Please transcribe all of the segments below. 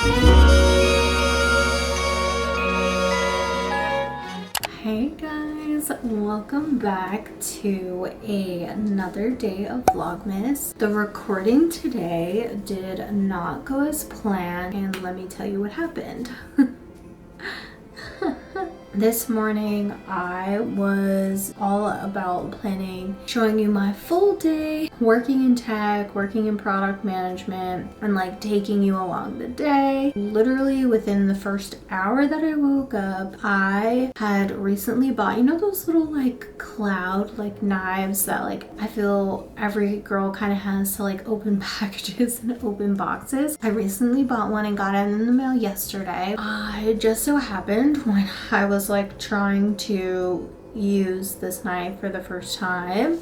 Hey guys, welcome back to another day of Vlogmas. The recording today did not go as planned, and let me tell you what happened. This morning I was all about planning, showing you my full day, working in tech, working in product management, and like taking you along the day. Literally within the first hour that I woke up, I had recently bought, you know, those little like cloud like knives that like I feel every girl kind of has to like open packages and open boxes. I recently bought one and got it in the mail yesterday. It just so happened when I was like trying to use this knife for the first time,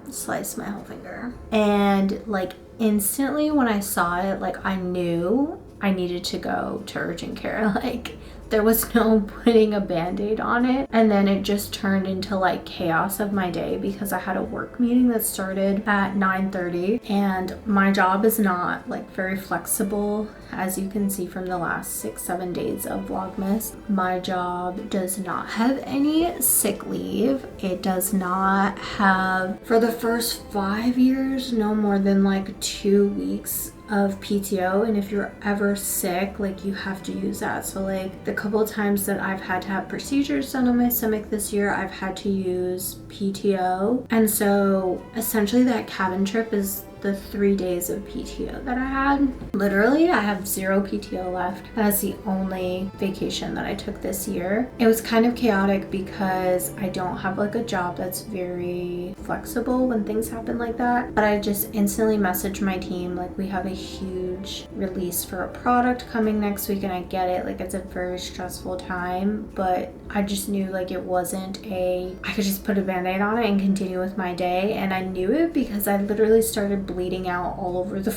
sliced my whole finger, and like instantly when I saw it, like I knew I needed to go to urgent care. Like there was no putting a band-aid on it, and then it just turned into like chaos of my day because I had a work meeting that started at 9:30, and my job is not like very flexible, as you can see from the last 6-7 days of Vlogmas. My job does not have any sick leave. It does not have, for the first 5 years, no more than like 2 weeks of PTO, and if you're ever sick, like you have to use that. So like the couple of times that I've had to have procedures done on my stomach this year, I've had to use PTO, and so essentially that cabin trip is the 3 days of PTO that I had. Literally, I have 0 PTO left. That's the only vacation that I took this year. It was kind of chaotic because I don't have like a job that's very flexible when things happen like that. But I just instantly messaged my team, like we have a huge release for a product coming next week, and I get it, like it's a very stressful time, but I just knew like it wasn't I could just put a band-aid on it and continue with my day. And I knew it because I literally started bleeding out all over the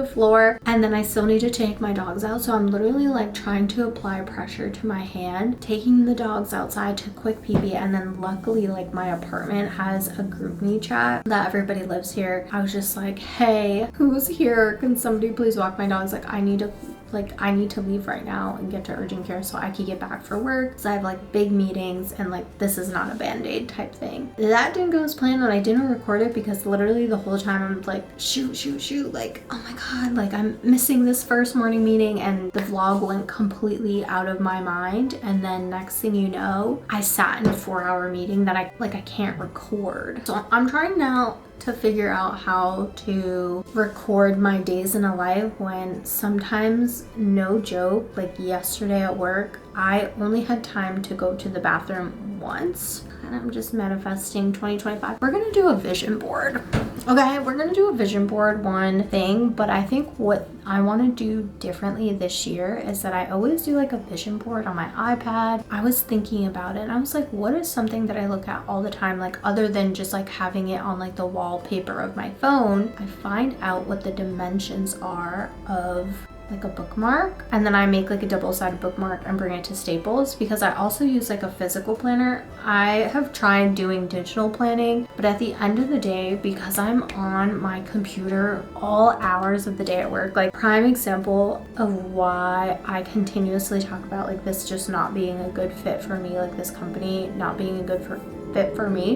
floor, and then I still need to take my dogs out, so I'm literally like trying to apply pressure to my hand, taking the dogs outside to quick pee, and then luckily like my apartment has a group me chat that everybody lives here. I was just like, hey, who's here? Can somebody please walk my dogs? Like I need to leave right now and get to urgent care so I can get back for work. So I have like big meetings, and like this is not a band-aid type thing. That didn't go as planned, and I didn't record it because literally the whole time I'm like shoot, like oh my god, like I'm missing this first morning meeting, and the vlog went completely out of my mind. And then next thing you know, I sat in a 4-hour meeting that I can't record. So I'm trying now to figure out how to record my days in a life when sometimes, no joke, like yesterday at work, I only had time to go to the bathroom once. And I'm just manifesting 2025. We're gonna do a vision board. Okay, we're gonna do a vision board, one thing, but I think what I want to do differently this year is that I always do like a vision board on my iPad. I was thinking about it and I was like, what is something that I look at all the time, like other than just like having it on like the wallpaper of my phone? I find out what the dimensions are of like a bookmark, and then I make like a double-sided bookmark and bring it to Staples, because I also use like a physical planner. I have tried doing digital planning, but at the end of the day, because I'm on my computer all hours of the day at work, like prime example of why I continuously talk about like this just not being a good fit for me, like this company not being a good fit for me,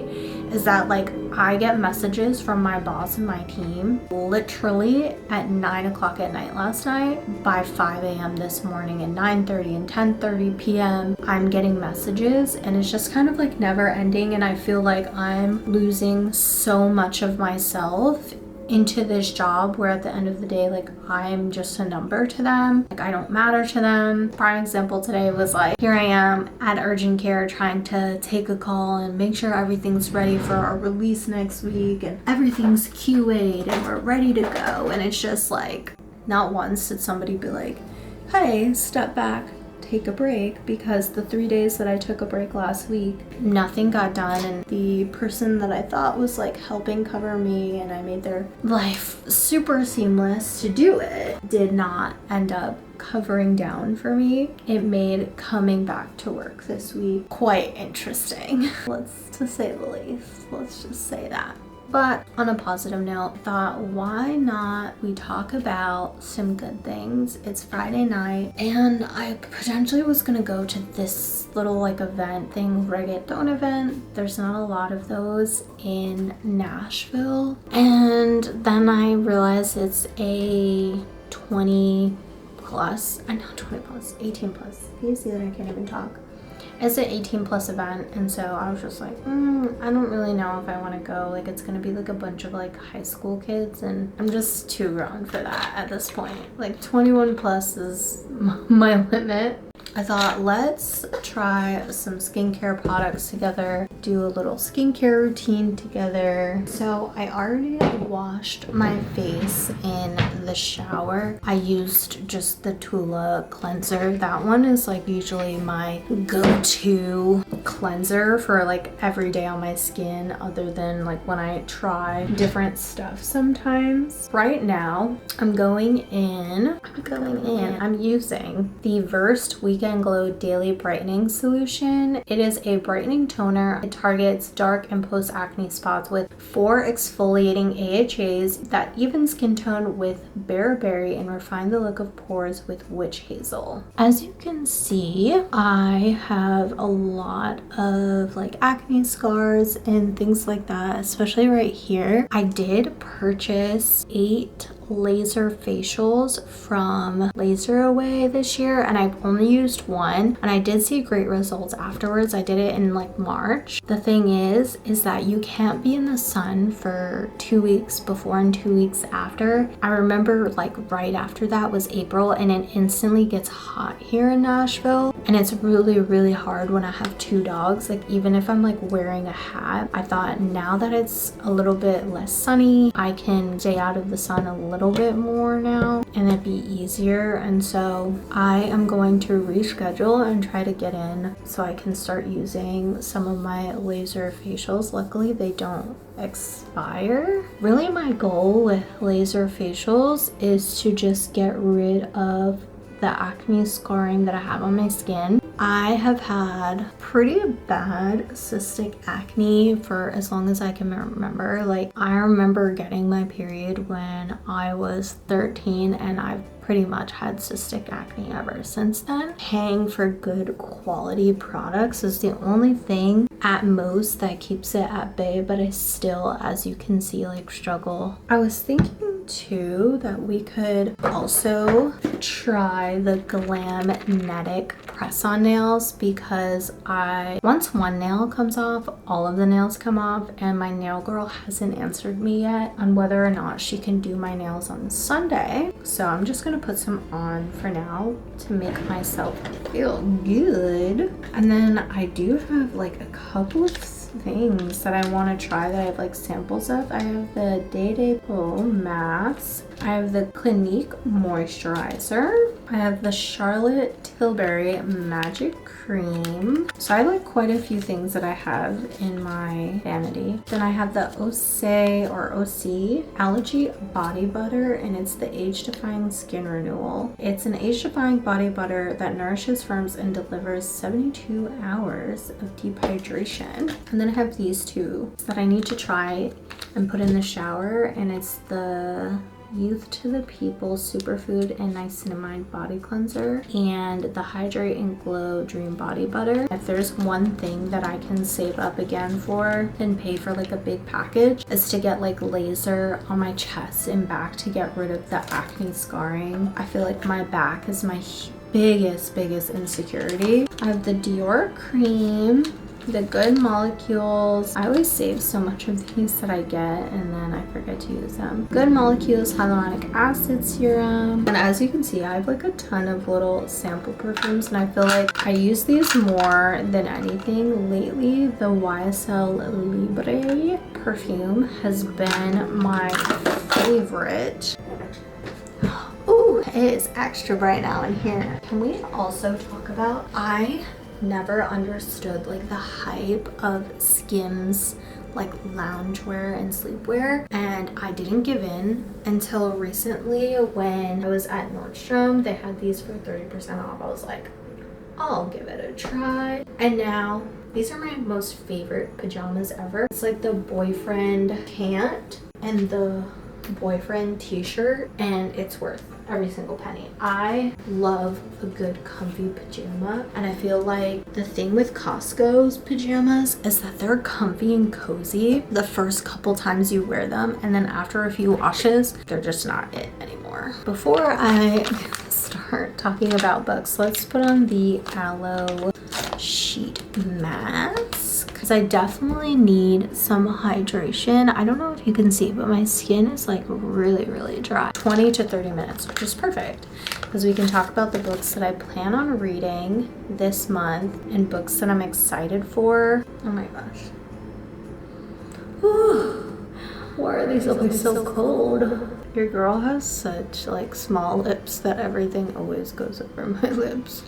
is that like I get messages from my boss and my team literally at 9 o'clock at night last night. By 5 a.m. this morning, and 9:30 and 10:30 p.m. I'm getting messages, and it's just kind of like never ending, and I feel like I'm losing so much of myself into this job where at the end of the day, like I'm just a number to them, like I don't matter to them. Prime example today was like, here I am at urgent care trying to take a call and make sure everything's ready for our release next week, and everything's QA'd and we're ready to go, and it's just like not once did somebody be like, hey, step back, take a break, because the 3 days that I took a break last week, nothing got done, and the person that I thought was like helping cover me and I made their life super seamless to do it, did not end up covering down for me. It made coming back to work this week quite interesting. To say the least, let's just say that. But on a positive note, I thought, why not we talk about some good things? It's Friday night and I potentially was gonna go to this little like event thing, reggaeton event. There's not a lot of those in Nashville. And then I realized it's a 20 plus, I know 20 plus, 18 plus. You see that I can't even talk. It's an 18 plus event, and so I was just like, I don't really know if I want to go. Like, it's gonna be like a bunch of like high school kids, and I'm just too grown for that at this point. Like 21 plus is my limit. I thought, let's try some skincare products together, do a little skincare routine together. So I already washed my face in the shower. I used just the Tula cleanser. That one is like usually my go-to cleanser for like every day on my skin, other than like when I try different stuff sometimes. Right now, I'm using the Versed Weekend Glow Daily Brightening Solution. It is a brightening toner. It targets dark and post-acne spots with 4 exfoliating AHAs that even skin tone with bearberry and refine the look of pores with witch hazel. As you can see, I have a lot of like acne scars and things like that, especially right here. I did purchase 8 laser facials from Laser Away this year, and I've only used one, and I did see great results afterwards. I did it in like March. The thing is that you can't be in the sun for 2 weeks before and 2 weeks after. I remember like right after that was April, and it instantly gets hot here in Nashville, and it's really hard when I have 2 dogs. Like, even if I'm like wearing a hat, I thought now that it's a little bit less sunny, I can stay out of the sun a little bit more now and it'd be easier. And so I am going to reschedule and try to get in so I can start using some of my laser facials. Luckily they don't expire. Really, my goal with laser facials is to just get rid of the acne scarring that I have on my skin. I have had pretty bad cystic acne for as long as I can remember. Like, I remember getting my period when I was 13, and I've pretty much had cystic acne ever since then. Paying for good quality products is the only thing at most that keeps it at bay, but I still, as you can see, like struggle. I was thinking too that we could also try the Glamnetic press-on nails, because once one nail comes off, all of the nails come off, and my nail girl hasn't answered me yet on whether or not she can do my nails on Sunday. So I'm just gonna put some on for now to make myself feel good. And then I do have like a couple of things that I want to try that I have like samples of. I have the Day Day Peau Mask. I have the Clinique Moisturizer. I have the Charlotte Tilbury Magic Cream. So I have like quite a few things that I have in my vanity. Then I have the OC Allergy Body Butter, and it's the Age Defying Skin Renewal. It's an age defying body butter that nourishes, firms, and delivers 72 hours of deep hydration. And then I have these two that I need to try and put in the shower, and it's the Youth to the People Superfood and Niacinamide Body Cleanser and the Hydrate and Glow Dream Body Butter. If there's one thing that I can save up again for and pay for like a big package, is to get like laser on my chest and back to get rid of the acne scarring. I feel like my back is my biggest insecurity. I have the Dior cream, the Good Molecules. I always save so much of these that I get and then I forget to use them. Good Molecules Hyaluronic Acid Serum. And as you can see, I have like a ton of little sample perfumes, and I feel like I use these more than anything lately. The YSL Libre perfume has been my favorite. Ooh, it is extra bright now in here. Can we also talk about, I never understood like the hype of Skims like loungewear and sleepwear, and I didn't give in until recently when I was at Nordstrom. They had these for 30% off. I was like, I'll give it a try. And now These are my most favorite pajamas ever. It's like the boyfriend pant and the boyfriend t-shirt, and it's worth every single penny. I love a good comfy pajama, and I feel like the thing with Costco's pajamas is that they're comfy and cozy the first couple times you wear them, and then after a few washes they're just not it anymore. Before I start talking about books, let's put on the aloe sheet mask because I definitely need some hydration. I don't know if you can see, but my skin is like really dry. 20 to 30 minutes, which is perfect because we can talk about the books that I plan on reading this month and books that I'm excited for. Oh my gosh. Whew. Why are these always so cold? Your girl has such like small lips that everything always goes over my lips.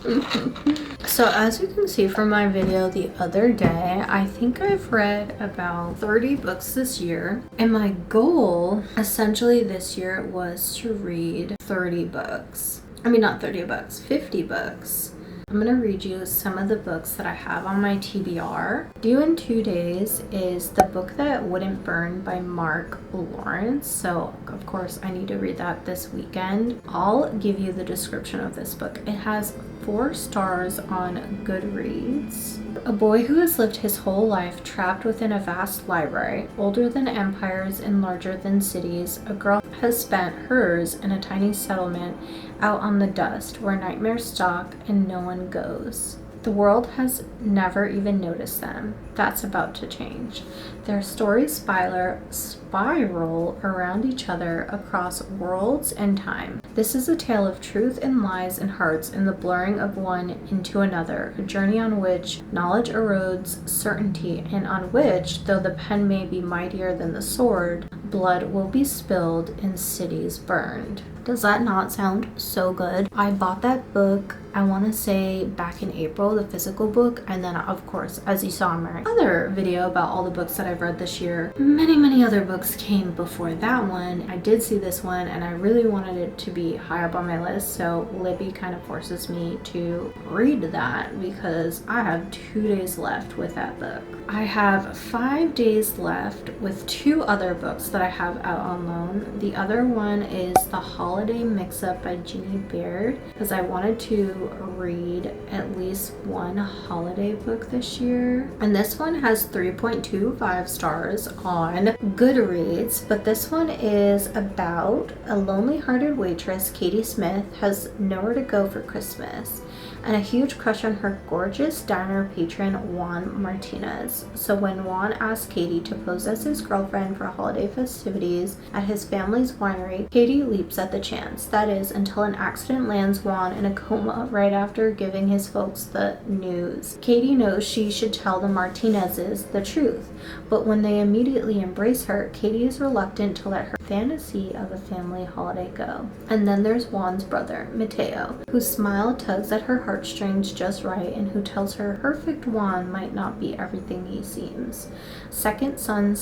So as you can see from my video the other day, I think I've read about 30 books this year, and my goal essentially this year was to read 30 books. I mean, not 30 books, 50 books. I'm gonna read you some of the books that I have on my TBR. Due in 2 days is the book that wouldn't burn by Mark Lawrence. So of course I need to read that this weekend. I'll give you the description of this book. It has 4 stars on Goodreads. A boy who has lived his whole life trapped within a vast library, older than empires and larger than cities, a girl has spent hers in a tiny settlement out on the dust where nightmares stalk and no one goes. The world has never even noticed them. That's about to change. Their stories spiral around each other across worlds and time. This is a tale of truth and lies and hearts and the blurring of one into another, a journey on which knowledge erodes certainty and on which, though the pen may be mightier than the sword, blood will be spilled and cities burned. Does that not sound so good? I bought that book, I want to say back in April, the physical book, and then of course, as you saw in my other video about all the books that I've read this year, many other books came before that one. I did see this one and I really wanted it to be high up on my list, so Libby kind of forces me to read that because I have 2 days left with that book. I have 5 days left with 2 other books that I have out on loan. The other one is The Holiday Mix-Up by Jeannie Baird because I wanted to read at least one holiday book this year. And this one has 3.25 stars on Goodreads, but this one is about a lonely-hearted waitress, Katie Smith, has nowhere to go for Christmas and a huge crush on her gorgeous diner patron Juan Martinez. So when Juan asks Katie to pose as his girlfriend for holiday festivities at his family's winery, Katie leaps at the chance. That is, until an accident lands Juan in a coma right after giving his folks the news. Katie knows she should tell the Martinezes the truth, but when they immediately embrace her, Katie is reluctant to let her fantasy of a family holiday go. And then there's Juan's brother, Mateo, whose smile tugs at her heartstrings just right and who tells her perfect Juan might not be everything he seems. Second son,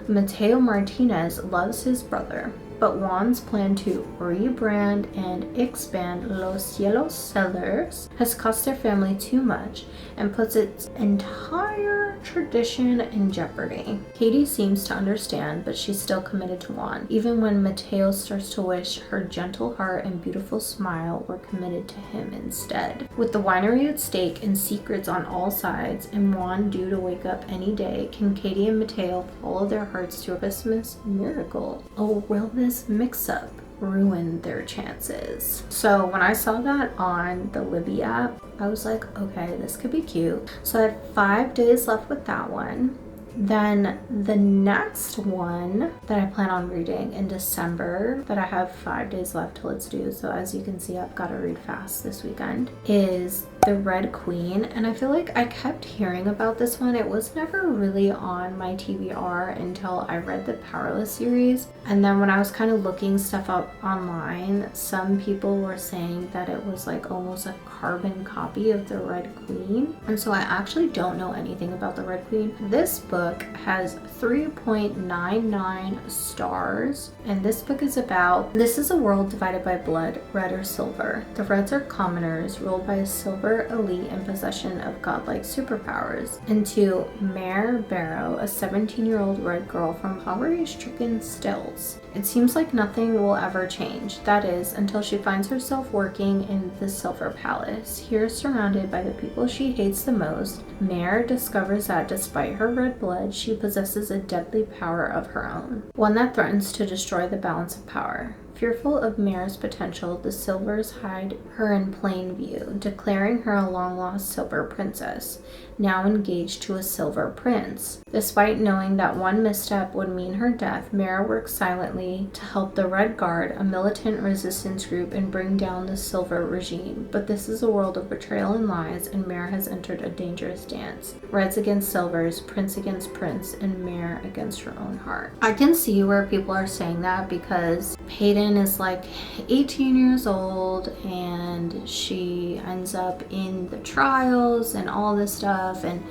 Mateo Martinez loves his brother, but Juan's plan to rebrand and expand Los Cielos Cellars has cost their family too much and puts its entire tradition in jeopardy. Katie seems to understand, but she's still committed to Juan, even when Mateo starts to wish her gentle heart and beautiful smile were committed to him instead. With the winery at stake and secrets on all sides, and Juan due to wake up any day, can Katie and Mateo follow their hearts to a Christmas miracle? Or will this mix-up ruin their chances? So when I saw that on the Libby app, I was like, okay, this could be cute. So I have 5 days left with that one. Then the next one that I plan on reading in December, that I have 5 days left till it's due, so as you can see I've got to read fast this weekend, is The Red Queen. And I feel like I kept hearing about this one. It was never really on my TBR until I read the Powerless series, and then when I was kind of looking stuff up online, some people were saying that it was like almost a carbon copy of The Red Queen, and so I actually don't know anything about The Red Queen. This book has 3.99 stars, and this book is about, this is a world divided by blood, red or silver. The reds are commoners ruled by a silver silver elite in possession of godlike superpowers, and to Mare Barrow, a 17-year-old red girl from poverty-stricken Stills. It seems like nothing will ever change, that is, until she finds herself working in the Silver Palace. Here, surrounded by the people she hates the most, Mare discovers that despite her red blood, she possesses a deadly power of her own, one that threatens to destroy the balance of power. Fearful of Mare's potential, the Silvers hide her in plain view, declaring her a long-lost Silver Princess, now engaged to a Silver Prince. Despite knowing that one misstep would mean her death, Mare works silently to help the Red Guard, a militant resistance group, and bring down the Silver regime. But this is a world of betrayal and lies, and Mare has entered a dangerous dance. Reds against Silvers, Prince against Prince, and Mare against her own heart. I can see where people are saying that because Hayden is like 18 years old and she ends up in the trials and all this stuff, and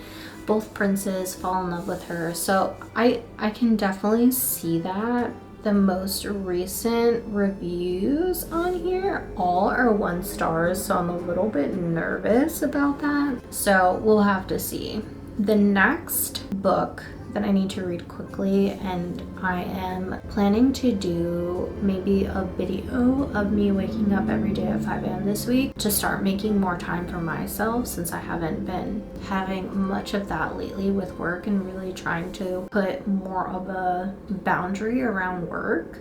both princes fall in love with her. So I can definitely see that. The most recent reviews on here all are 1 stars, so I'm a little bit nervous about that. So we'll have to see. The next book that I need to read quickly, and I am planning to do maybe a video of me waking up every day at 5 a.m. this week to start making more time for myself, since I haven't been having much of that lately with work and really trying to put more of a boundary around work.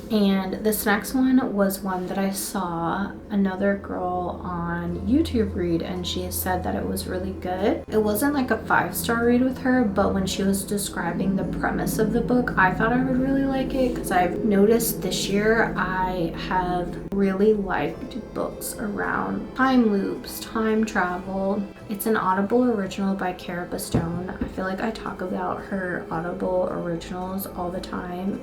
And this next one was one that I saw another girl on YouTube read, and she said that it was really good. It wasn't like a 5-star read with her, but when she was describing the premise of the book, I thought I would really like it, because I've noticed this year I have really liked books around time loops, time travel. It's an Audible original by Cara Bastone. I feel like I talk about her Audible originals all the time.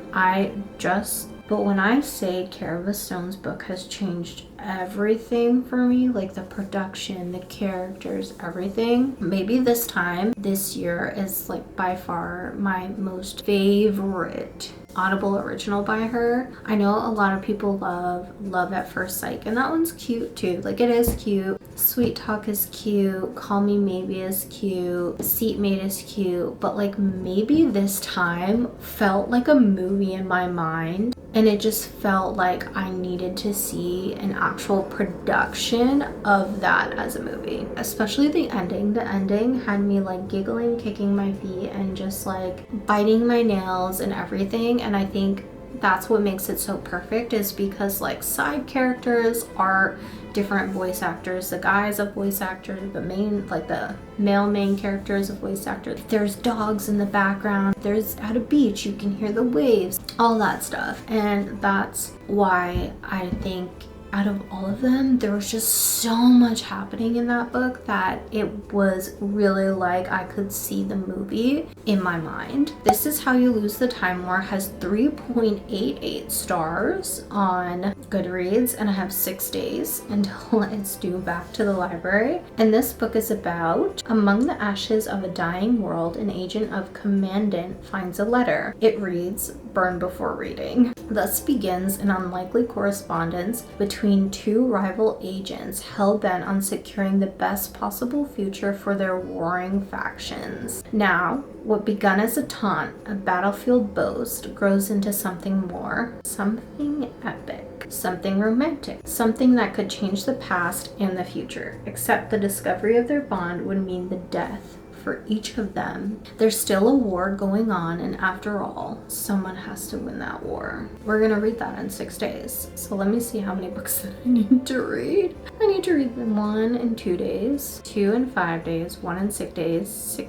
But when I say Cara Bastone's book has changed everything for me, like the production, the characters, everything, maybe this year is like by far my most favorite Audible original by her. I know a lot of people love Love at First Sight, and that one's cute too. Like, it is cute. Sweet Talk is cute. Call Me Maybe is cute. Seatmate is cute. But like, maybe this time felt like a movie in my mind, and it just felt like I needed to see an actual production of that as a movie. Especially the ending. The ending had me like giggling, kicking my feet, and just like biting my nails and everything. And I think that's what makes it so perfect, is because like side characters are different voice actors. The guy is a voice actor, the male main character is a voice actor. There's dogs in the background. There's at a beach, you can hear the waves, all that stuff. And that's why I think out of all of them, there was just so much happening in that book that it was really like I could see the movie in my mind. This Is How You Lose the Time War has 3.88 stars on Goodreads, and I have 6 days until it's due back to the library. And this book is about, among the ashes of a dying world, an agent of Commandant finds a letter. It reads, "Burn before reading." Thus begins an unlikely correspondence between 2 rival agents hell-bent on securing the best possible future for their warring factions. Now, what begun as a taunt, a battlefield boast, grows into something more, something epic, something romantic, something that could change the past and the future. Except the discovery of their bond would mean the death for each of them. There's still a war going on, and after all, someone has to win that war. We're gonna read that in 6 days. So let me see how many books that I need to read. I need to read them 1 in 2 days, 2 in 5 days, 1 in 6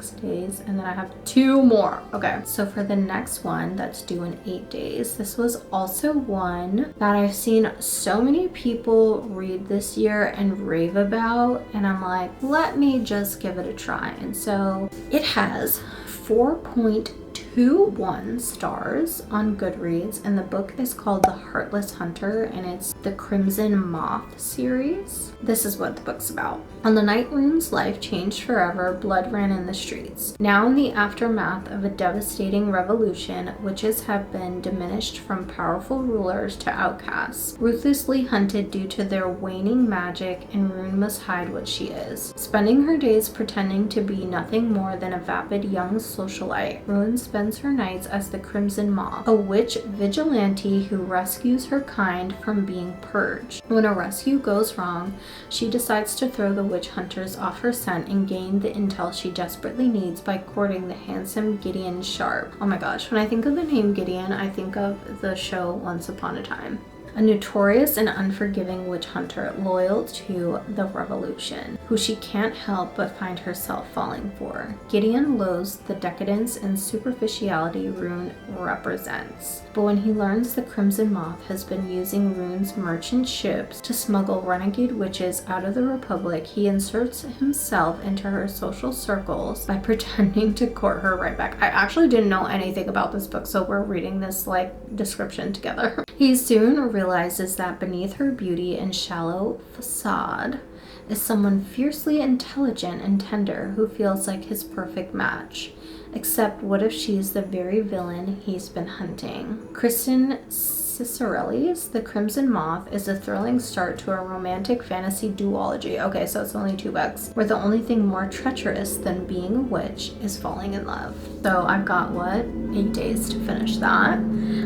days, and then I have 2 more. Okay, so for the next one that's due in 8 days, this was also one that I've seen so many people read this year and rave about, and I'm like, let me just give it a try. And so it has 4.2 2.1 stars on Goodreads, and the book is called The Heartless Hunter, and it's the Crimson Moth series. This is what the book's about. On the night Rune's life changed forever, blood ran in the streets. Now in the aftermath of a devastating revolution, witches have been diminished from powerful rulers to outcasts, ruthlessly hunted due to their waning magic, and Rune must hide what she is. Spending her days pretending to be nothing more than a vapid young socialite, Rune spends her nights as the Crimson Moth, a witch vigilante who rescues her kind from being purged. When a rescue goes wrong, she decides to throw the witch hunters off her scent and gain the intel she desperately needs by courting the handsome Gideon Sharp. Oh my gosh, when I think of the name Gideon, I think of the show Once Upon a Time. A notorious and unforgiving witch hunter loyal to the revolution, who she can't help but find herself falling for. Gideon loathes the decadence and superficiality Rune represents. But when he learns the Crimson Moth has been using Rune's merchant ships to smuggle renegade witches out of the Republic, he inserts himself into her social circles by pretending to court her right back. I actually didn't know anything about this book, so we're reading this like description together. He soon realizes that beneath her beauty and shallow facade is someone fiercely intelligent and tender who feels like his perfect match. Except what if she's the very villain he's been hunting? Kristen Cicerelli's The Crimson Moth is a thrilling start to a romantic fantasy duology. Okay, so it's only 2 books, where the only thing more treacherous than being a witch is falling in love. So I've got, 8 days to finish that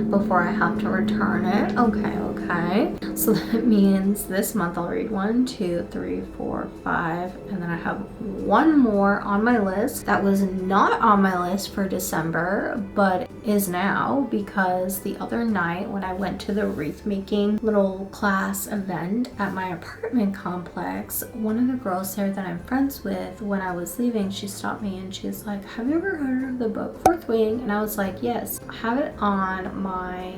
before I have to return it. Okay. So that means this month I'll read 1, 2, 3, 4, 5, and then I have 1 more on my list that was not on my list for December, but is now, because the other night when I went to the wreath making little class event at my apartment complex, one of the girls there that I'm friends with, when I was leaving, she stopped me and she's like, have you ever heard of the book Fourth Wing? And I was like, yes. I have it on my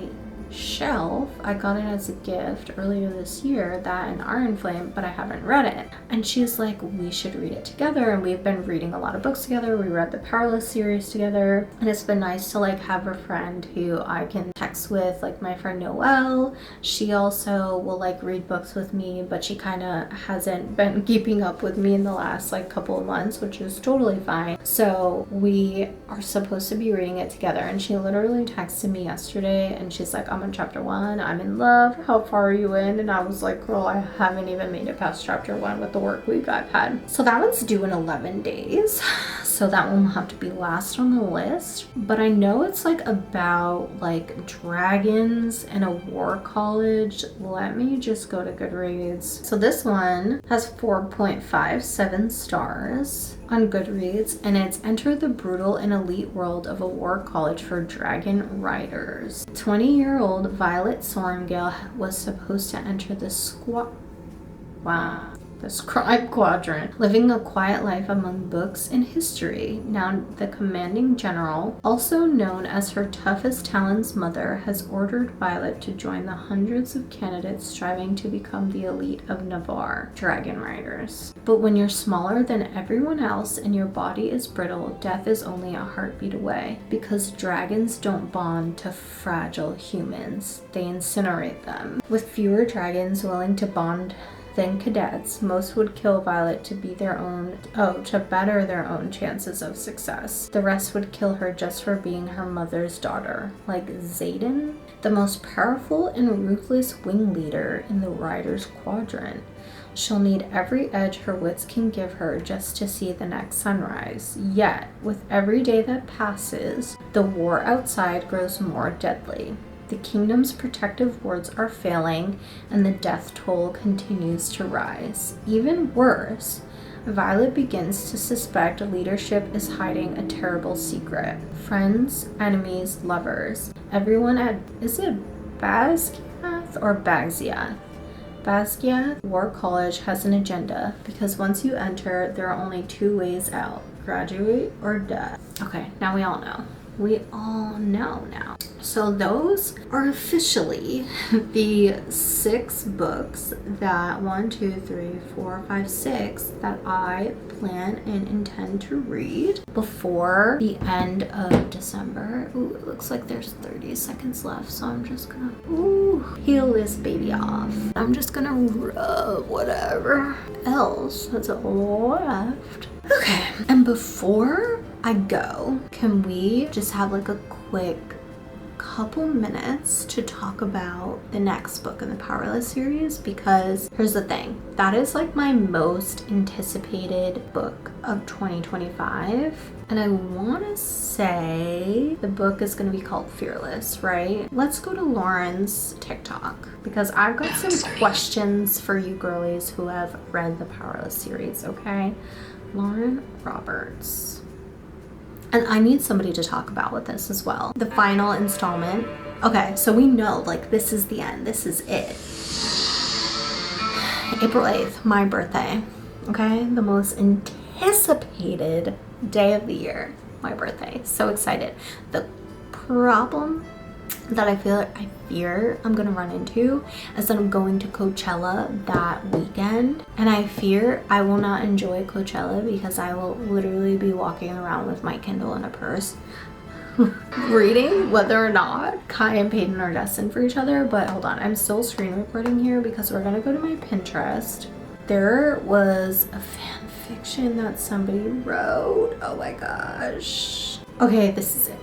shelf. I got it as a gift earlier this year, that and Iron Flame, but I haven't read it. And she's like, we should read it together. And we've been reading a lot of books together. We read the Powerless series together, and it's been nice to like have a friend who I can text with, like my friend Noelle. She also will like read books with me, but she kind of hasn't been keeping up with me in the last like couple of months, which is totally fine. So we are supposed to be reading it together, and she literally texted me yesterday and she's like, I'm on chapter 1, I'm in love, how far are you in? And I was like, girl, I haven't even made it past chapter 1 with the work week I've had. So that one's due in 11 days, so that one will have to be last on the list. But I know it's like about like dragons and a war college. Let me just go to Goodreads. So this one has 4.57 stars on Goodreads, and it's Enter the Brutal and Elite World of a War College for Dragon Riders. 20-year-old Violet Sorengale was supposed to enter the scribe quadrant, living a quiet life among books and history. Now the commanding general, also known as her toughest Talon's mother, has ordered Violet to join the hundreds of candidates striving to become the elite of Navarre, dragon riders. But when you're smaller than everyone else and your body is brittle, death is only a heartbeat away. Because dragons don't bond to fragile humans, they incinerate them. With fewer dragons willing to bond than cadets, most would kill Violet to better their own chances of success. The rest would kill her just for being her mother's daughter, like Xaden, the most powerful and ruthless wing leader in the Riders Quadrant. She'll need every edge her wits can give her just to see the next sunrise. Yet, with every day that passes, the war outside grows more deadly. The kingdom's protective wards are failing, and the death toll continues to rise. Even worse, Violet begins to suspect leadership is hiding a terrible secret. Friends, enemies, lovers, everyone at, is it Basgiath or Bagziath? Basgiath War College has an agenda, because once you enter, there are only 2 ways out: graduate or death. Okay, now we all know. we all know now. So those are officially the 6 books that 1, 2, 3, 4, 5, 6 that I plan and intend to read before the end of December. Ooh, it looks like there's 30 seconds left, so I'm just gonna peel this baby off. I'm just gonna rub whatever else that's left. Okay, and before I go, can we just have like a quick couple minutes to talk about the next book in the Powerless series? Because here's the thing, that is like my most anticipated book of 2025, and I want to say the book is going to be called Fearless, right? Let's go to Lauren's TikTok because I've got some questions for you girlies who have read the Powerless series. Okay, Lauren Roberts. And I need somebody to talk about with this as well. The final installment. Okay, so we know like this is the end. This is it. April 8th, my birthday. Okay, the most anticipated day of the year. My birthday. So excited. The problem that I fear I'm gonna run into is that I'm going to Coachella that weekend, and I fear I will not enjoy Coachella because I will literally be walking around with my Kindle in a purse reading whether or not Kai and Peyton are destined for each other. But hold on, I'm still screen recording here because we're gonna go to my Pinterest. There was a fan fiction that somebody wrote. Oh my gosh. Okay, this is it.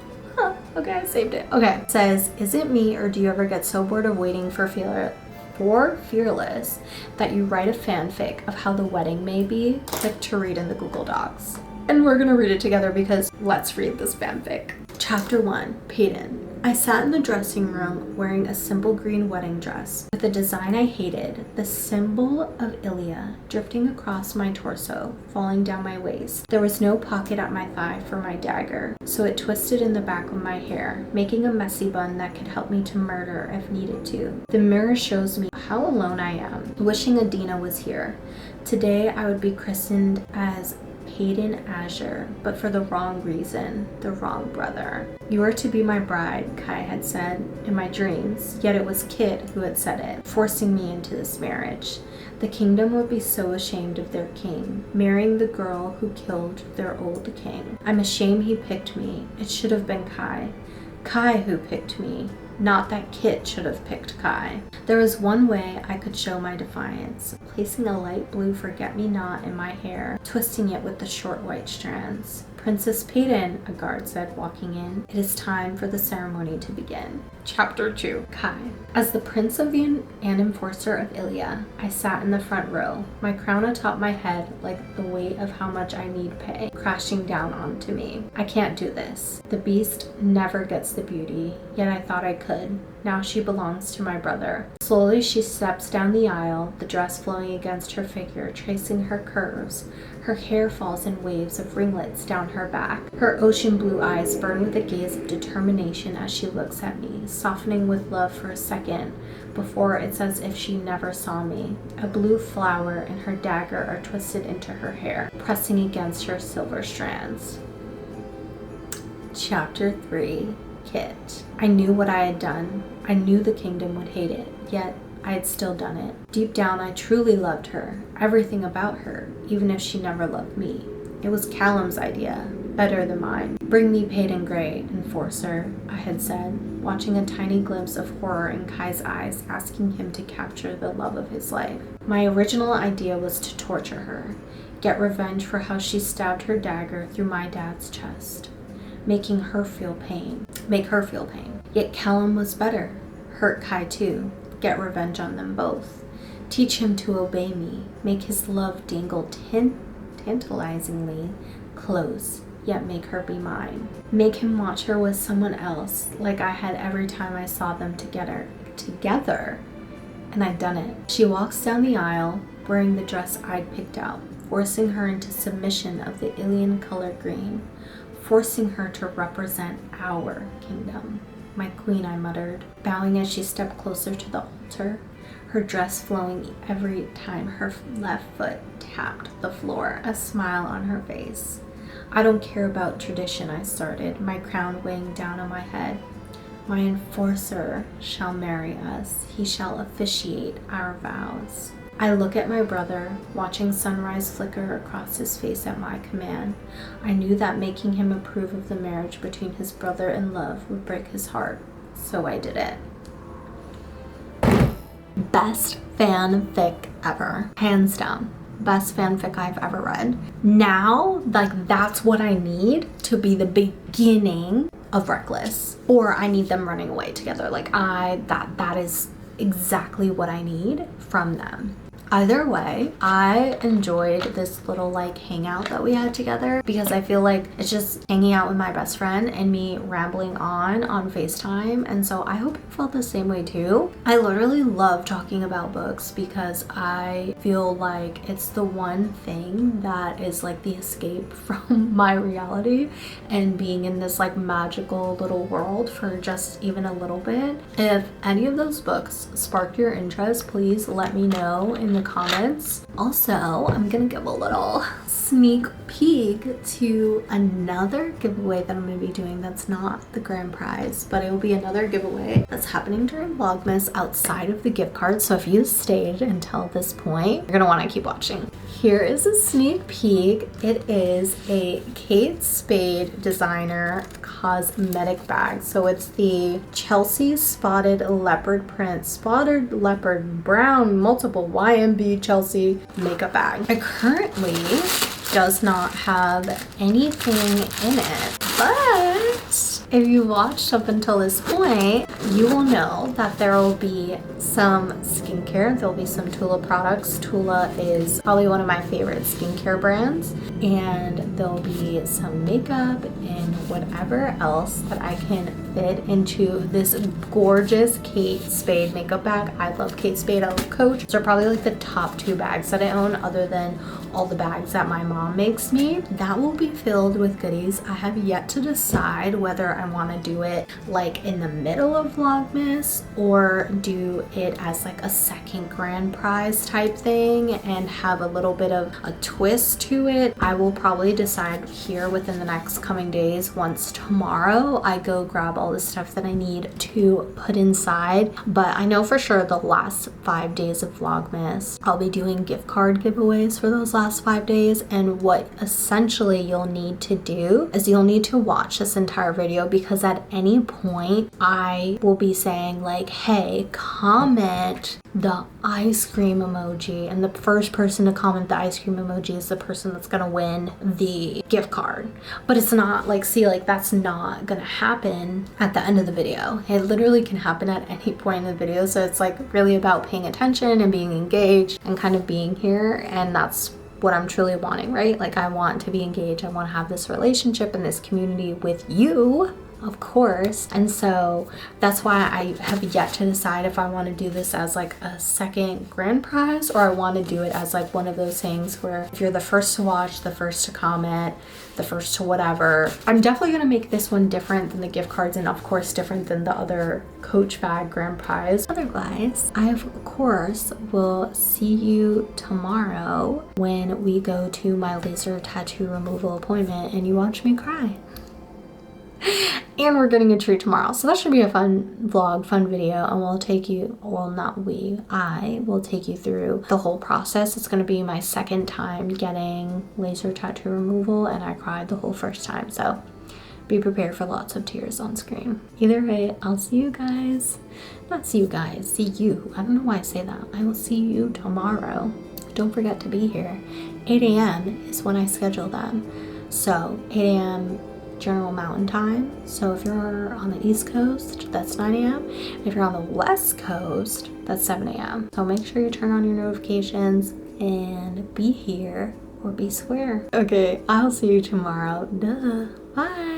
Okay, I saved it. Okay, it says, is it me or do you ever get so bored of waiting for Fearless that you write a fanfic of how the wedding may be? Click to read in the Google Docs. And we're gonna read it together because let's read this fanfic. Chapter 1, Peyton. I sat in the dressing room wearing a simple green wedding dress with a design I hated, the symbol of Ilya drifting across my torso, falling down my waist. There was no pocket at my thigh for my dagger, so it twisted in the back of my hair, making a messy bun that could help me to murder if needed to. The mirror shows me how alone I am, wishing Adina was here. Today I would be christened as Peyton Azure, but for the wrong reason, the wrong brother. You are to be my bride, Kai had said in my dreams, yet it was Kid who had said it, forcing me into this marriage. The kingdom would be so ashamed of their king, marrying the girl who killed their old king. I'm ashamed he picked me. It should have been Kai. Kai who picked me. Not that Kit should have picked Kai. There was one way I could show my defiance, placing a light blue forget-me-not in my hair, twisting it with the short white strands. Princess Peyton, a guard said, walking in. It is time for the ceremony to begin. Chapter 2, Kai. As the prince of and enforcer of Ilya, I sat in the front row, my crown atop my head like the weight of how much I need pay, crashing down onto me. I can't do this. The beast never gets the beauty, yet I thought I could. Now she belongs to my brother. Slowly she steps down the aisle, the dress flowing against her figure, tracing her curves. Her hair falls in waves of ringlets down her back. Her ocean blue eyes burn with a gaze of determination as she looks at me, softening with love for a second before it's as if she never saw me. A blue flower and her dagger are twisted into her hair, pressing against her silver strands. Chapter 3, Kit. I knew what I had done. I knew the kingdom would hate it, yet I had still done it. Deep down, I truly loved her, everything about her, even if she never loved me. It was Callum's idea, better than mine. Bring me Peyton Gray, enforcer, I had said, watching a tiny glimpse of horror in Kai's eyes, asking him to capture the love of his life. My original idea was to torture her, get revenge for how she stabbed her dagger through my dad's chest, make her feel pain. Yet Callum was better, hurt Kai too, get revenge on them both, teach him to obey me, make his love dangle tantalizingly close, yet make her be mine. Make him watch her with someone else like I had every time I saw them together. And I'd done it. She walks down the aisle wearing the dress I'd picked out, forcing her into submission of the alien color green, forcing her to represent our kingdom. My queen, I muttered, bowing as she stepped closer to the altar, her dress flowing every time her left foot tapped the floor, a smile on her face. I don't care about tradition, I started, my crown weighing down on my head. My enforcer shall marry us. He shall officiate our vows. I look at my brother, watching sunrise flicker across his face at my command. I knew that making him approve of the marriage between his brother and love would break his heart, so I did it. Best fanfic ever. Hands down. Best fanfic I've ever read. Now, like, that's what I need to be the beginning of Reckless. Or I need them running away together. Like, that is exactly what I need from them. Either way, I enjoyed this little like hangout that we had together because I feel like it's just hanging out with my best friend and me rambling on FaceTime, and so I hope you felt the same way too. I literally love talking about books because I feel like it's the one thing that is like the escape from my reality and being in this like magical little world for just even a little bit. If any of those books sparked your interest, please let me know in the comments. Also, I'm gonna give a little sneak peek to another giveaway that I'm gonna be doing that's not the grand prize, but it will be another giveaway that's happening during Vlogmas outside of the gift card. So if you stayed until this point, you're gonna want to keep watching. Here is a sneak peek. It is a Kate Spade designer cosmetic bag. So it's the Chelsea spotted leopard print, spotted leopard brown multiple YMB Chelsea makeup bag. It currently does not have anything in it, but if you watched up until this point, you will know that there will be some skincare. There'll be some Tula products. Tula is probably one of my favorite skincare brands, and there'll be some makeup and whatever else that I can fit into this gorgeous Kate Spade makeup bag. I love Kate Spade. I love Coach. These are probably like the top 2 bags that I own, other than all the bags that my mom makes me. That will be filled with goodies. I have yet to decide whether I want to do it like in the middle of Vlogmas or do it as like a second grand prize type thing and have a little bit of a twist to it. I will probably decide here within the next coming days once tomorrow I go grab all the stuff that I need to put inside. But I know for sure the last 5 days of Vlogmas I'll be doing gift card giveaways for those last 5 days, and what essentially you'll need to do is you'll need to watch this entire video, because at any point I will be saying like, hey, comment the ice cream emoji, and the first person to comment the ice cream emoji is the person that's gonna win the gift card. But it's not like, see, like that's not gonna happen at the end of the video. It literally can happen at any point in the video, so it's like really about paying attention and being engaged and kind of being here, and that's what I'm truly wanting, right? Like I want to be engaged. I want to have this relationship and this community with you, of course. And so that's why I have yet to decide if I want to do this as like a second grand prize, or I want to do it as like one of those things where if you're the first to watch, the first to comment, the first to whatever. I'm definitely going to make this one different than the gift cards, and of course different than the other Coach bag grand prize. Otherwise, I of course will see you tomorrow when we go to my laser tattoo removal appointment and you watch me cry. And we're getting a treat tomorrow, so that should be a fun vlog, fun video, and we'll take you, well, not we, I will take you through the whole process. It's going to be my second time getting laser tattoo removal, and I cried the whole first time, so be prepared for lots of tears on screen. Either way, I'll see you guys, not see you guys, see you. I don't know why I say that. I will see you tomorrow. Don't forget to be here. 8 a.m. is when I schedule them, so 8 a.m. General Mountain Time. So if you're on the East Coast, that's 9 a.m. If you're on the West Coast, that's 7 a.m. So make sure you turn on your notifications and be here or be square. Okay, I'll see you tomorrow. Duh. Bye.